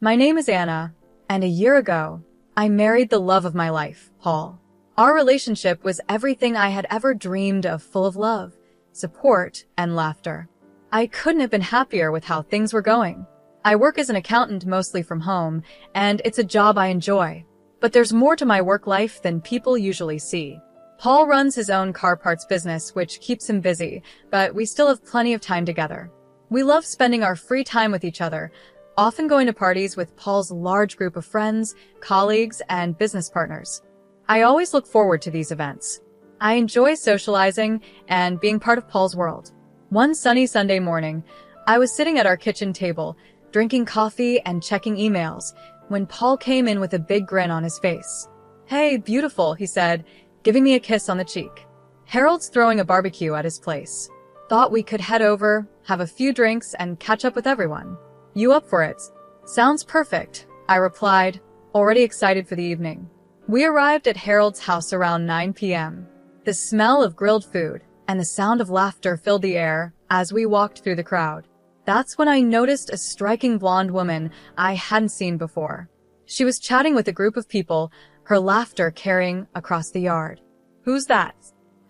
My name is Anna, and a year ago, I married the love of my life, Paul. Our relationship was everything I had ever dreamed of, full of love, support, and laughter. I couldn't have been happier with how things were going. I work as an accountant mostly from home, and it's a job I enjoy. But there's more to my work life than people usually see. Paul runs his own car parts business, which keeps him busy, but we still have plenty of time together. We love spending our free time with each other, often going to parties with Paul's large group of friends, colleagues, and business partners. I always look forward to these events. I enjoy socializing and being part of Paul's world. One sunny Sunday morning, I was sitting at our kitchen table, drinking coffee and checking emails, when Paul came in with a big grin on his face. "Hey, beautiful," he said, giving me a kiss on the cheek. "Harold's throwing a barbecue at his place. Thought we could head over, have a few drinks, and catch up with everyone. You up for it?" "Sounds perfect," I replied, already excited for the evening. We arrived at Harold's house around 9 p.m. The smell of grilled food and the sound of laughter filled the air as we walked through the crowd. That's when I noticed a striking blonde woman I hadn't seen before. She was chatting with a group of people, her laughter carrying across the yard. "Who's that?"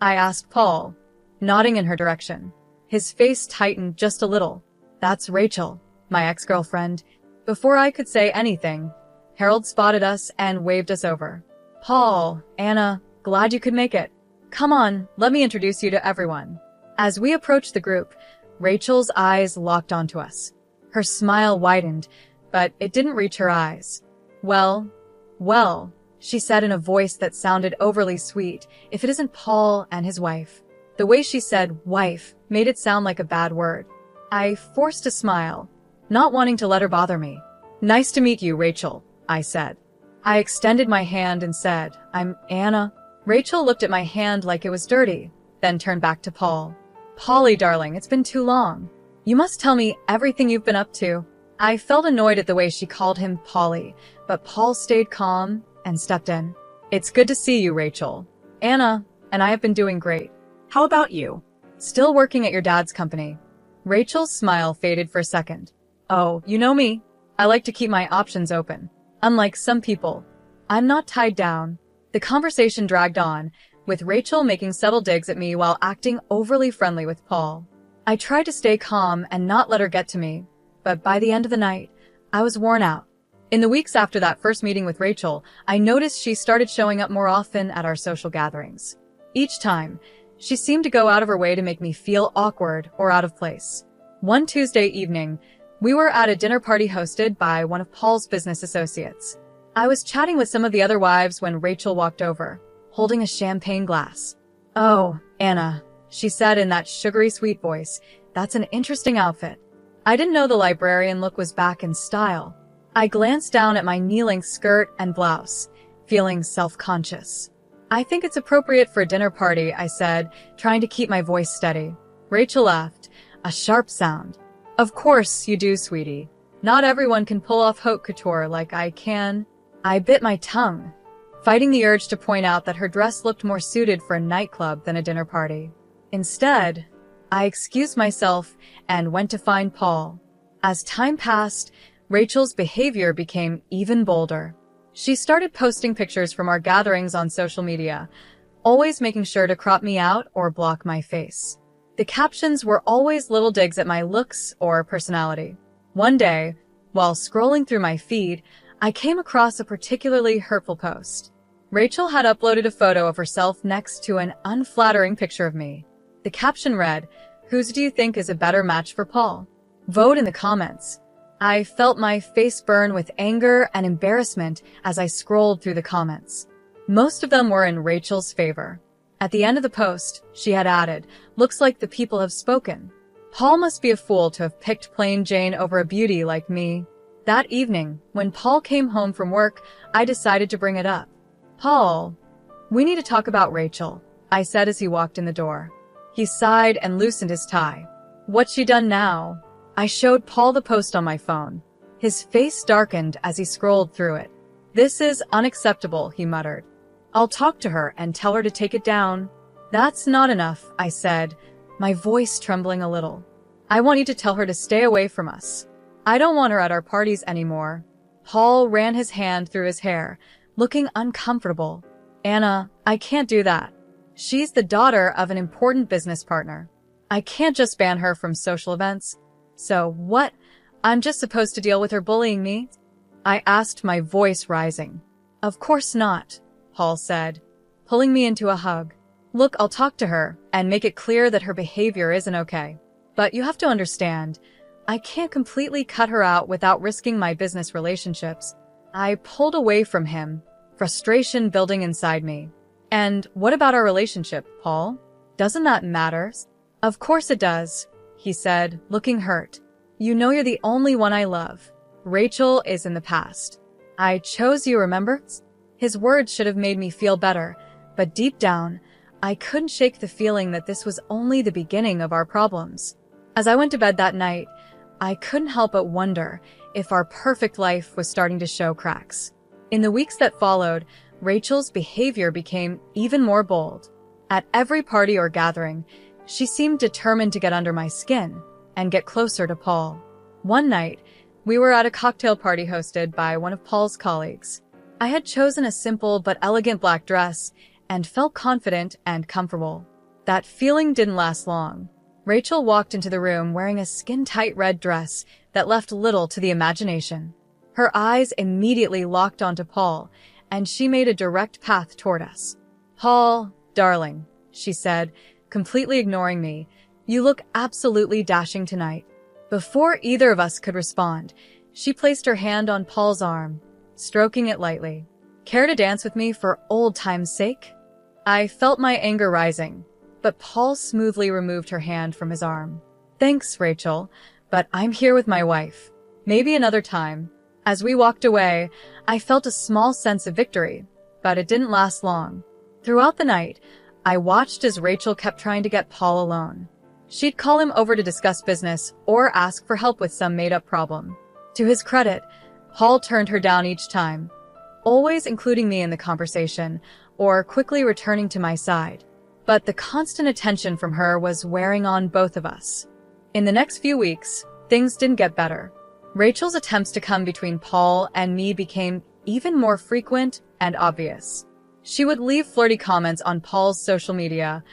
I asked Paul, nodding in her direction. His face tightened just a little. "That's Rachel, my ex-girlfriend." Before I could say anything, Harold spotted us and waved us over. "Paul, Anna, glad you could make it. Come on, let me introduce you to everyone." As we approached the group, Rachel's eyes locked onto us. Her smile widened, but it didn't reach her eyes. Well, she said in a voice that sounded overly sweet, "if it isn't Paul and his wife." The way she said wife made it sound like a bad word. I forced a smile, not wanting to let her bother me. "Nice to meet you, Rachel," I said. I extended my hand and said, "I'm Anna." Rachel looked at my hand like it was dirty, then turned back to Paul. "Polly, darling, it's been too long. You must tell me everything you've been up to." I felt annoyed at the way she called him Polly, but Paul stayed calm and stepped in. "It's good to see you, Rachel. Anna and I have been doing great. How about you? Still working at your dad's company?" Rachel's smile faded for a second. "Oh, you know me. I like to keep my options open. Unlike some people, I'm not tied down." The conversation dragged on, with Rachel making subtle digs at me while acting overly friendly with Paul. I tried to stay calm and not let her get to me, but by the end of the night, I was worn out. In the weeks after that first meeting with Rachel, I noticed she started showing up more often at our social gatherings. Each time, she seemed to go out of her way to make me feel awkward or out of place. One Tuesday evening, we were at a dinner party hosted by one of Paul's business associates. I was chatting with some of the other wives when Rachel walked over, holding a champagne glass. "Oh, Anna," she said in that sugary sweet voice, "that's an interesting outfit." I didn't know the librarian look was back in style. I glanced down at my knee-length skirt and blouse, feeling self-conscious. "I think it's appropriate for a dinner party," I said, trying to keep my voice steady. Rachel laughed, a sharp sound. "Of course you do, sweetie. Not everyone can pull off haute couture like I can." I bit my tongue, fighting the urge to point out that her dress looked more suited for a nightclub than a dinner party. Instead, I excused myself and went to find Paul. As time passed, Rachel's behavior became even bolder. She started posting pictures from our gatherings on social media, always making sure to crop me out or block my face. The captions were always little digs at my looks or personality. One day, while scrolling through my feed, I came across a particularly hurtful post. Rachel had uploaded a photo of herself next to an unflattering picture of me. The caption read, "Whose do you think is a better match for Paul? Vote in the comments." I felt my face burn with anger and embarrassment as I scrolled through the comments. Most of them were in Rachel's favor. At the end of the post, she had added, "Looks like the people have spoken. Paul must be a fool to have picked plain Jane over a beauty like me." That evening, when Paul came home from work, I decided to bring it up. "Paul, we need to talk about Rachel," I said as he walked in the door. He sighed and loosened his tie. "What's she done now?" I showed Paul the post on my phone. His face darkened as he scrolled through it. "This is unacceptable," he muttered. "I'll talk to her and tell her to take it down." "That's not enough," I said, my voice trembling a little. "I want you to tell her to stay away from us. I don't want her at our parties anymore." Paul ran his hand through his hair, looking uncomfortable. Anna, I can't do that. She's the daughter of an important business partner. I can't just ban her from social events. So what? I'm just supposed to deal with her bullying me? I asked, my voice rising. Of course not, Paul said, pulling me into a hug. Look, I'll talk to her and make it clear that her behavior isn't okay. But you have to understand, I can't completely cut her out without risking my business relationships. I pulled away from him, frustration building inside me. And what about our relationship, Paul? Doesn't that matter? Of course it does, he said, looking hurt. You know you're the only one I love. Rachel is in the past. I chose you, remember? His words should have made me feel better, but deep down, I couldn't shake the feeling that this was only the beginning of our problems. As I went to bed that night, I couldn't help but wonder if our perfect life was starting to show cracks. In the weeks that followed, Rachel's behavior became even more bold. At every party or gathering, she seemed determined to get under my skin and get closer to Paul. One night, we were at a cocktail party hosted by one of Paul's colleagues. I had chosen a simple but elegant black dress and felt confident and comfortable. That feeling didn't last long. Rachel walked into the room wearing a skin-tight red dress that left little to the imagination. Her eyes immediately locked onto Paul, and she made a direct path toward us. Paul, darling, she said, completely ignoring me, you look absolutely dashing tonight. Before either of us could respond, she placed her hand on Paul's arm, stroking it lightly. Care to dance with me for old time's sake? I felt my anger rising, but Paul smoothly removed her hand from his arm. Thanks, Rachel, but I'm here with my wife. Maybe another time. As we walked away, I felt a small sense of victory, but it didn't last long. Throughout the night, I watched as Rachel kept trying to get Paul alone. She'd call him over to discuss business or ask for help with some made-up problem. To his credit, Paul turned her down each time, always including me in the conversation or quickly returning to my side. But the constant attention from her was wearing on both of us. In the next few weeks, things didn't get better. Rachel's attempts to come between Paul and me became even more frequent and obvious. She would leave flirty comments on Paul's social media,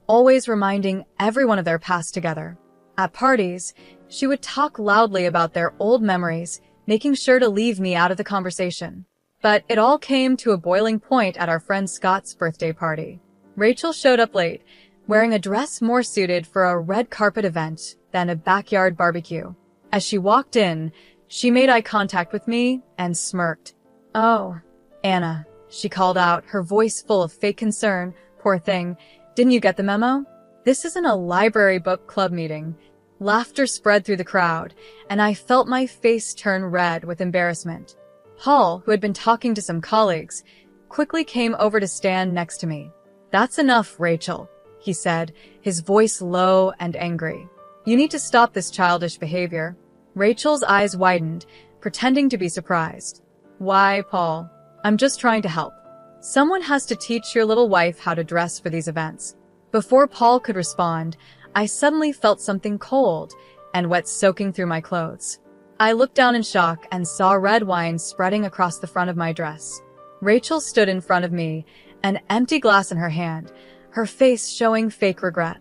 always reminding everyone of their past together. At parties, she would talk loudly about their old memories, making sure to leave me out of the conversation. But it all came to a boiling point at our friend Scott's birthday party. Rachel showed up late, wearing a dress more suited for a red carpet event than a backyard barbecue. As she walked in, she made eye contact with me and smirked. Oh, Anna, she called out, her voice full of fake concern. Poor thing. Didn't you get the memo? This isn't a library book club meeting. Laughter spread through the crowd, and I felt my face turn red with embarrassment. Paul, who had been talking to some colleagues, quickly came over to stand next to me. That's enough, Rachel, he said, his voice low and angry. You need to stop this childish behavior. Rachel's eyes widened, pretending to be surprised. Why, Paul? I'm just trying to help. Someone has to teach your little wife how to dress for these events. Before Paul could respond, I suddenly felt something cold and wet soaking through my clothes. I looked down in shock and saw red wine spreading across the front of my dress. Rachel stood in front of me, an empty glass in her hand, her face showing fake regret.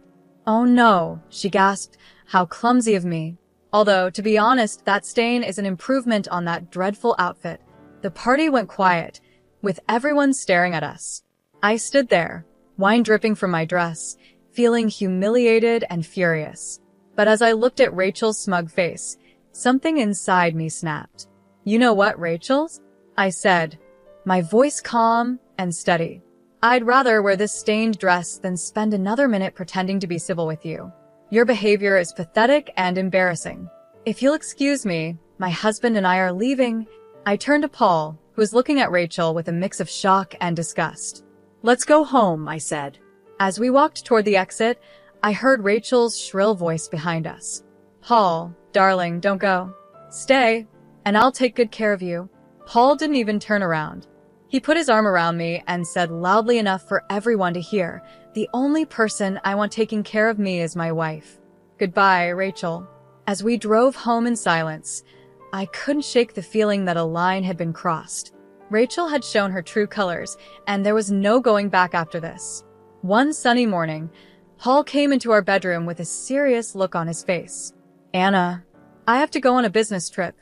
Oh no, she gasped, how clumsy of me. Although, to be honest, that stain is an improvement on that dreadful outfit. The party went quiet, with everyone staring at us. I stood there, wine dripping from my dress, feeling humiliated and furious. But as I looked at Rachel's smug face, something inside me snapped. You know what, Rachel? I said, my voice calm and steady. I'd rather wear this stained dress than spend another minute pretending to be civil with you. Your behavior is pathetic and embarrassing. If you'll excuse me, my husband and I are leaving. I turned to Paul, who was looking at Rachel with a mix of shock and disgust. Let's go home, I said. As we walked toward the exit, I heard Rachel's shrill voice behind us. Paul, darling, don't go. Stay, and I'll take good care of you. Paul didn't even turn around. He put his arm around me and said loudly enough for everyone to hear, the only person I want taking care of me is my wife. Goodbye, Rachel. As we drove home in silence, I couldn't shake the feeling that a line had been crossed. Rachel had shown her true colors, and there was no going back after this. One sunny morning, Paul came into our bedroom with a serious look on his face. "Anna, I have to go on a business trip,"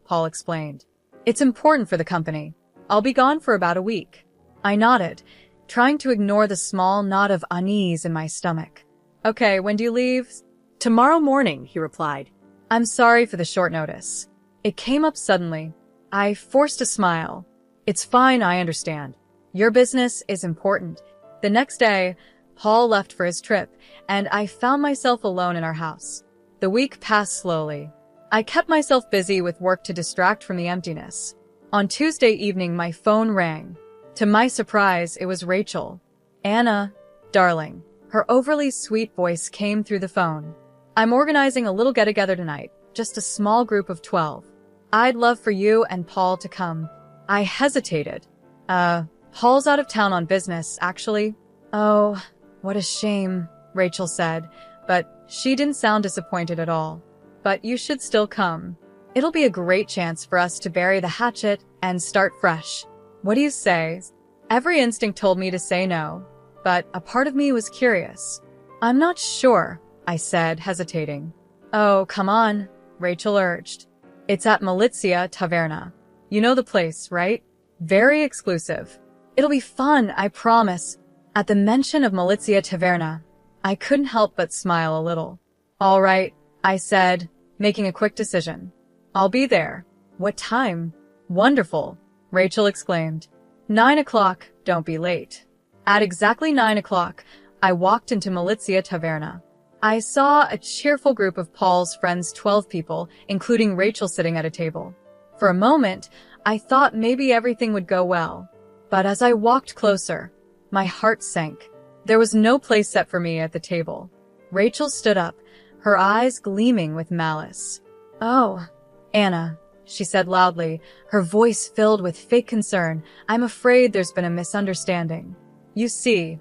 Paul explained. "It's important for the company. I'll be gone for about a week." I nodded, trying to ignore the small knot of unease in my stomach. "Okay, when do you leave?" "Tomorrow morning," he replied. "I'm sorry for the short notice." It came up suddenly. I forced a smile. "It's fine, I understand. Your business is important." The next day, Paul left for his trip, and I found myself alone in our house. The week passed slowly. I kept myself busy with work to distract from the emptiness. On Tuesday evening, my phone rang. To my surprise, it was Rachel. "Anna, darling." Her overly sweet voice came through the phone. "I'm organizing a little get-together tonight, just a small group of 12. I'd love for you and Paul to come." I hesitated. Paul's out of town on business, actually." "Oh, what a shame," Rachel said, but she didn't sound disappointed at all. "But you should still come. It'll be a great chance for us to bury the hatchet and start fresh. What do you say?" Every instinct told me to say no, but a part of me was curious. "I'm not sure," I said, hesitating. "Oh, come on," Rachel urged. "It's at Malizia Taverna. You know the place, right? Very exclusive. It'll be fun, I promise." At the mention of Malizia Taverna, I couldn't help but smile a little. "All right," I said, making a quick decision. "I'll be there." "What time?" "Wonderful," Rachel exclaimed. 9 o'clock, don't be late." At exactly 9 o'clock, I walked into Malizia Taverna. I saw a cheerful group of Paul's friends, 12 people, including Rachel, sitting at a table. For a moment, I thought maybe everything would go well. But as I walked closer, my heart sank. There was no place set for me at the table. Rachel stood up, her eyes gleaming with malice. "Oh, Anna," she said loudly, her voice filled with fake concern. "I'm afraid there's been a misunderstanding. You see,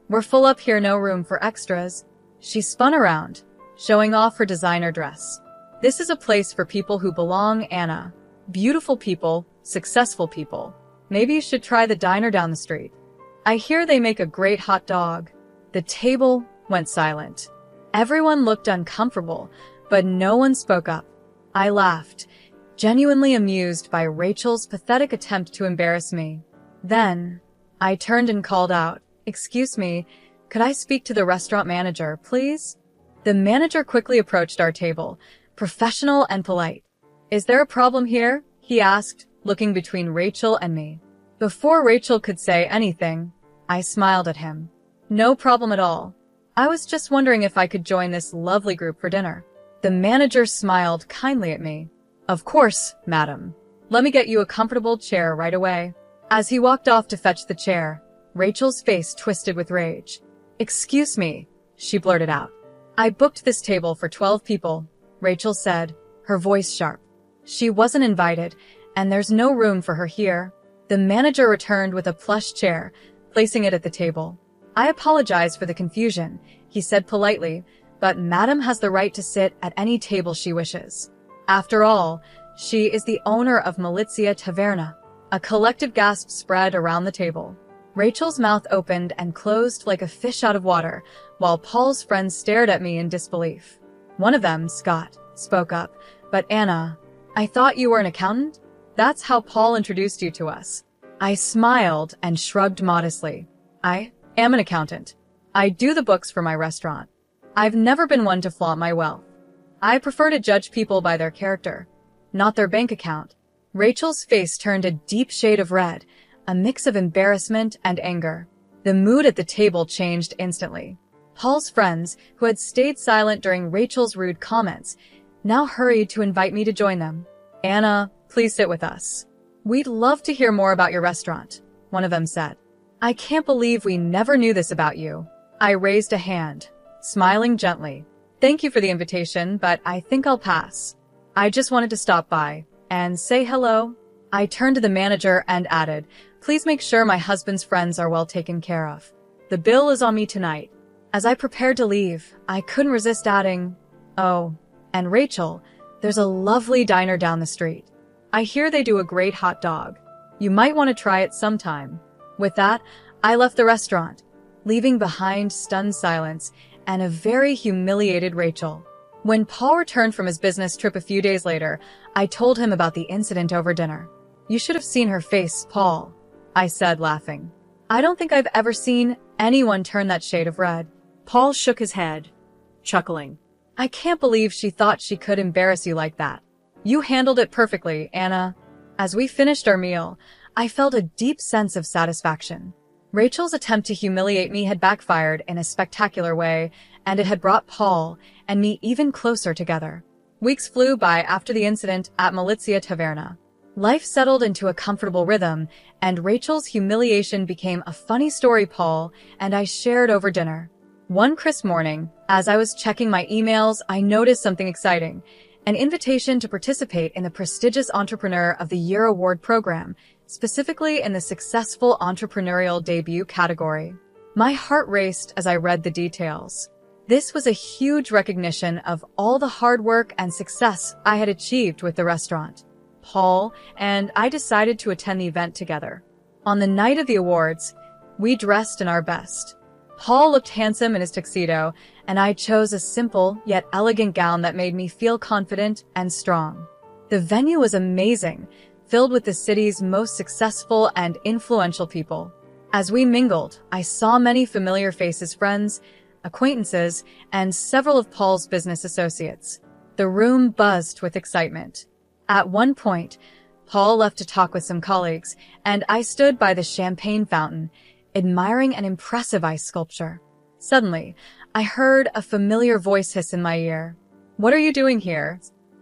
we're full up here, no room for extras." She spun around, showing off her designer dress. "This is a place for people who belong, Anna. Beautiful people, successful people. Maybe you should try the diner down the street. I hear they make a great hot dog." The table went silent. Everyone looked uncomfortable, but no one spoke up. I laughed, genuinely amused by Rachel's pathetic attempt to embarrass me. Then, I turned and called out, "Excuse me, could I speak to the restaurant manager, please?" The manager quickly approached our table, professional and polite. "Is there a problem here?" he asked, looking between Rachel and me. Before Rachel could say anything, I smiled at him. "No problem at all. I was just wondering if I could join this lovely group for dinner." The manager smiled kindly at me. "Of course, madam. Let me get you a comfortable chair right away." As he walked off to fetch the chair, Rachel's face twisted with rage. "Excuse me," she blurted out. "I booked this table for 12 people," Rachel said, her voice sharp. "She wasn't invited, and there's no room for her here." The manager returned with a plush chair, placing it at the table. "I apologize for the confusion," he said politely, "but Madam has the right to sit at any table she wishes. After all, she is the owner of Malizia Taverna." A collective gasp spread around the table. Rachel's mouth opened and closed like a fish out of water, while Paul's friends stared at me in disbelief. One of them, Scott, spoke up, "But Anna, I thought you were an accountant? That's how Paul introduced you to us." I smiled and shrugged modestly. "I am an accountant. I do the books for my restaurant. I've never been one to flaunt my wealth. I prefer to judge people by their character, not their bank account." Rachel's face turned a deep shade of red, a mix of embarrassment and anger. The mood at the table changed instantly. Paul's friends, who had stayed silent during Rachel's rude comments, now hurried to invite me to join them. "Anna, please sit with us. We'd love to hear more about your restaurant," one of them said. "I can't believe we never knew this about you." I raised a hand, smiling gently. "Thank you for the invitation, but I think I'll pass. I just wanted to stop by and say hello." I turned to the manager and added, "Please make sure my husband's friends are well taken care of. The bill is on me tonight." As I prepared to leave, I couldn't resist adding, "Oh, and Rachel, There's a lovely diner down the street. I hear they do a great hot dog. You might want to try it sometime." With that, I left the restaurant, leaving behind stunned silence and a very humiliated Rachel. When Paul returned from his business trip a few days later, I told him about the incident over dinner. "You should have seen her face, Paul," I said, laughing. "I don't think I've ever seen anyone turn that shade of red." Paul shook his head, chuckling. "I can't believe she thought she could embarrass you like that. You handled it perfectly, Anna." As we finished our meal, I felt a deep sense of satisfaction. Rachel's attempt to humiliate me had backfired in a spectacular way, and it had brought Paul and me even closer together. Weeks flew by after the incident at Malizia Taverna. Life settled into a comfortable rhythm, and Rachel's humiliation became a funny story Paul and I shared over dinner. One crisp morning, as I was checking my emails, I noticed something exciting: an invitation to participate in the prestigious Entrepreneur of the Year award program, specifically in the Successful Entrepreneurial Debut category. My heart raced as I read the details. This was a huge recognition of all the hard work and success I had achieved with the restaurant. Paul and I decided to attend the event together. On the night of the awards, we dressed in our best. Paul looked handsome in his tuxedo, and I chose a simple yet elegant gown that made me feel confident and strong. The venue was amazing, filled with the city's most successful and influential people. As we mingled, I saw many familiar faces, friends, acquaintances, and several of Paul's business associates. The room buzzed with excitement. At one point, Paul left to talk with some colleagues, and I stood by the champagne fountain, admiring an impressive ice sculpture. Suddenly, I heard a familiar voice hiss in my ear. "What are you doing here?"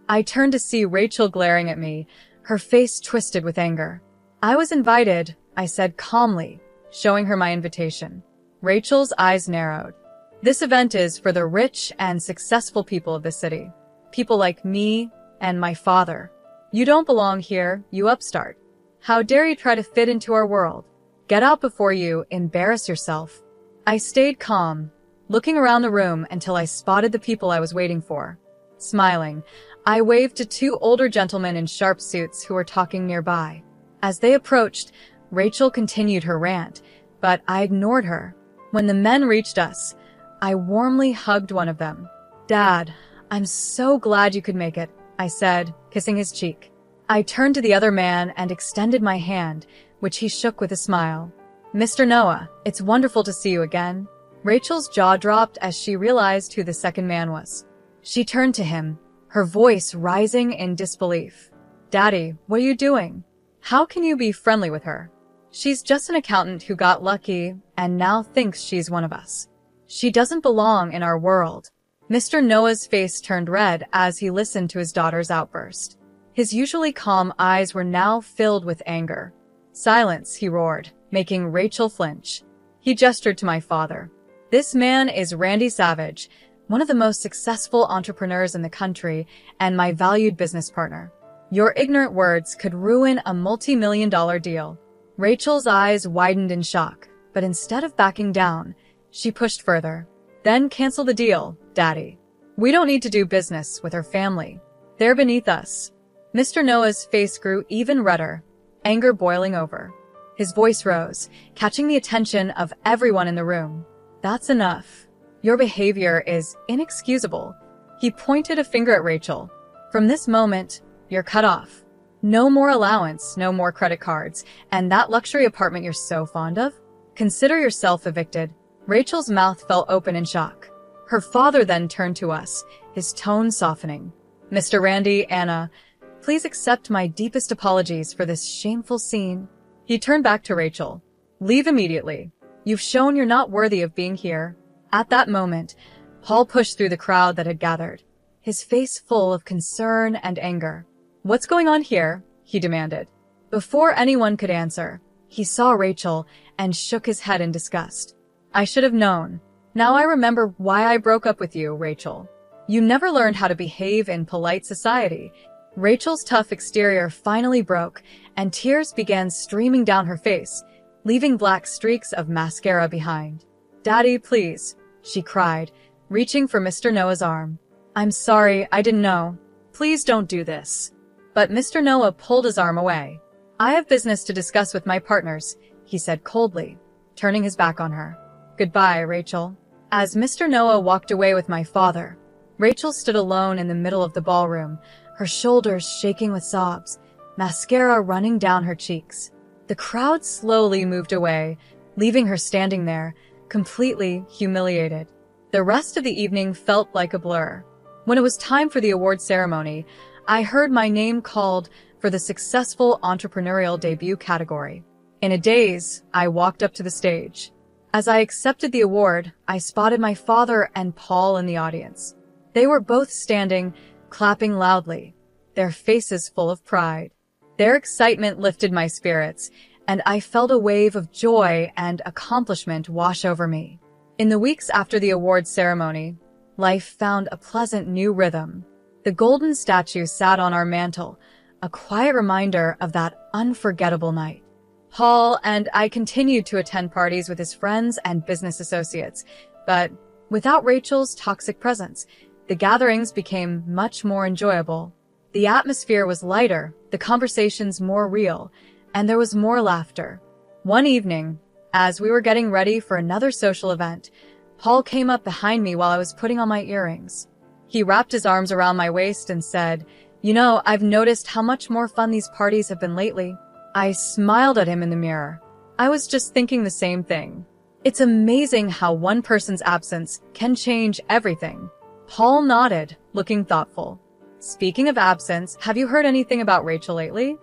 I turned to see Rachel glaring at me, her face twisted with anger. "I was invited," I said calmly, showing her my invitation. Rachel's eyes narrowed. "This event is for the rich and successful people of the city. People like me and my father. You don't belong here, you upstart. How dare you try to fit into our world? Get out before you embarrass yourself." I stayed calm, looking around the room until I spotted the people I was waiting for. Smiling, I waved to two older gentlemen in sharp suits who were talking nearby. As they approached, Rachel continued her rant, but I ignored her. When the men reached us, I warmly hugged one of them. "Dad, I'm so glad you could make it," I said, kissing his cheek. I turned to the other man and extended my hand, which he shook with a smile. "Mr. Noah, it's wonderful to see you again." Rachel's jaw dropped as she realized who the second man was. She turned to him, her voice rising in disbelief. "Daddy, what are you doing? How can you be friendly with her? She's just an accountant who got lucky and now thinks she's one of us. She doesn't belong in our world." Mr. Noah's face turned red as he listened to his daughter's outburst. His usually calm eyes were now filled with anger. "Silence," he roared, making Rachel flinch. He gestured to my father. "This man is Randy Savage, one of the most successful entrepreneurs in the country and my valued business partner. Your ignorant words could ruin a multi-million-dollar deal." Rachel's eyes widened in shock, but instead of backing down, she pushed further. "Then cancel the deal, Daddy. We don't need to do business with her family. They're beneath us." Mr. Noah's face grew even redder, anger boiling over. His voice rose, catching the attention of everyone in the room. "That's enough. Your behavior is inexcusable." He pointed a finger at Rachel. "From this moment, you're cut off. No more allowance, no more credit cards, and that luxury apartment you're so fond of? Consider yourself evicted." Rachel's mouth fell open in shock. Her father then turned to us, his tone softening. "Mr. Randy, Anna, please accept my deepest apologies for this shameful scene." He turned back to Rachel. "Leave immediately. You've shown you're not worthy of being here." At that moment, Paul pushed through the crowd that had gathered, his face full of concern and anger. "What's going on here?" he demanded. Before anyone could answer, he saw Rachel and shook his head in disgust. "I should have known. Now I remember why I broke up with you, Rachel. You never learned how to behave in polite society." Rachel's tough exterior finally broke, and tears began streaming down her face, leaving black streaks of mascara behind. "Daddy, please," she cried, reaching for Mr. Noah's arm. "I'm sorry, I didn't know. Please don't do this. But Mr. Noah pulled his arm away. I have business to discuss with my partners, he said coldly, turning his back on her. Goodbye, Rachel. As Mr. Noah walked away with my father, Rachel stood alone in the middle of the ballroom, her shoulders shaking with sobs, mascara running down her cheeks. The crowd slowly moved away, leaving her standing there, completely humiliated. The rest of the evening felt like a blur. When it was time for the award ceremony, I heard my name called for the Successful Entrepreneurial Debut category. In a daze, I walked up to the stage. As I accepted the award, I spotted my father and Paul in the audience. They were both standing, clapping loudly, their faces full of pride. Their excitement lifted my spirits, and I felt a wave of joy and accomplishment wash over me. In the weeks after the awards ceremony, life found a pleasant new rhythm. The golden statue sat on our mantel, a quiet reminder of that unforgettable night. Paul and I continued to attend parties with his friends and business associates, but without Rachel's toxic presence, the gatherings became much more enjoyable. The atmosphere was lighter, the conversations more real, and there was more laughter. One evening, as we were getting ready for another social event, Paul came up behind me while I was putting on my earrings. He wrapped his arms around my waist and said, "You know, I've noticed how much more fun these parties have been lately." I smiled at him in the mirror. I was just thinking the same thing. It's amazing how one person's absence can change everything. Paul nodded, looking thoughtful. Speaking of absence, have you heard anything about Rachel lately?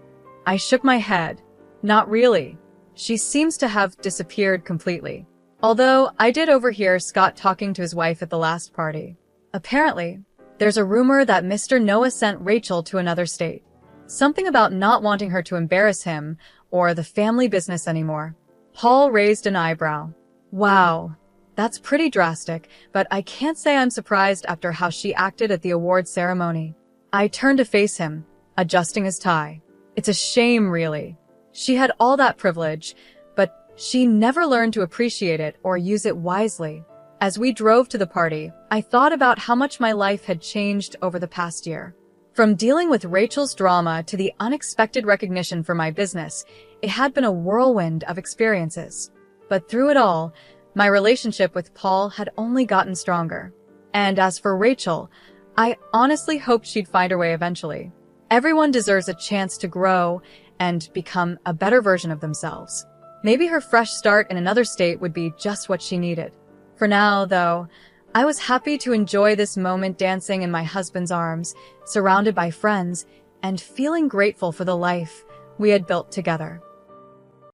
I shook my head. Not really. She seems to have disappeared completely. Although I did overhear Scott talking to his wife at the last party. Apparently, there's a rumor that Mr. Noah sent Rachel to another state. Something about not wanting her to embarrass him or the family business anymore. Paul raised an eyebrow. Wow, that's pretty drastic, but I can't say I'm surprised after how she acted at the award ceremony. I turned to face him, adjusting his tie. It's a shame, really. She had all that privilege, but she never learned to appreciate it or use it wisely. As we drove to the party, I thought about how much my life had changed over the past year. From dealing with Rachel's drama to the unexpected recognition for my business, it had been a whirlwind of experiences. But through it all, my relationship with Paul had only gotten stronger. And as for Rachel, I honestly hoped she'd find her way eventually. Everyone deserves a chance to grow and become a better version of themselves. Maybe her fresh start in another state would be just what she needed. For now, though, I was happy to enjoy this moment dancing in my husband's arms, surrounded by friends, and feeling grateful for the life we had built together.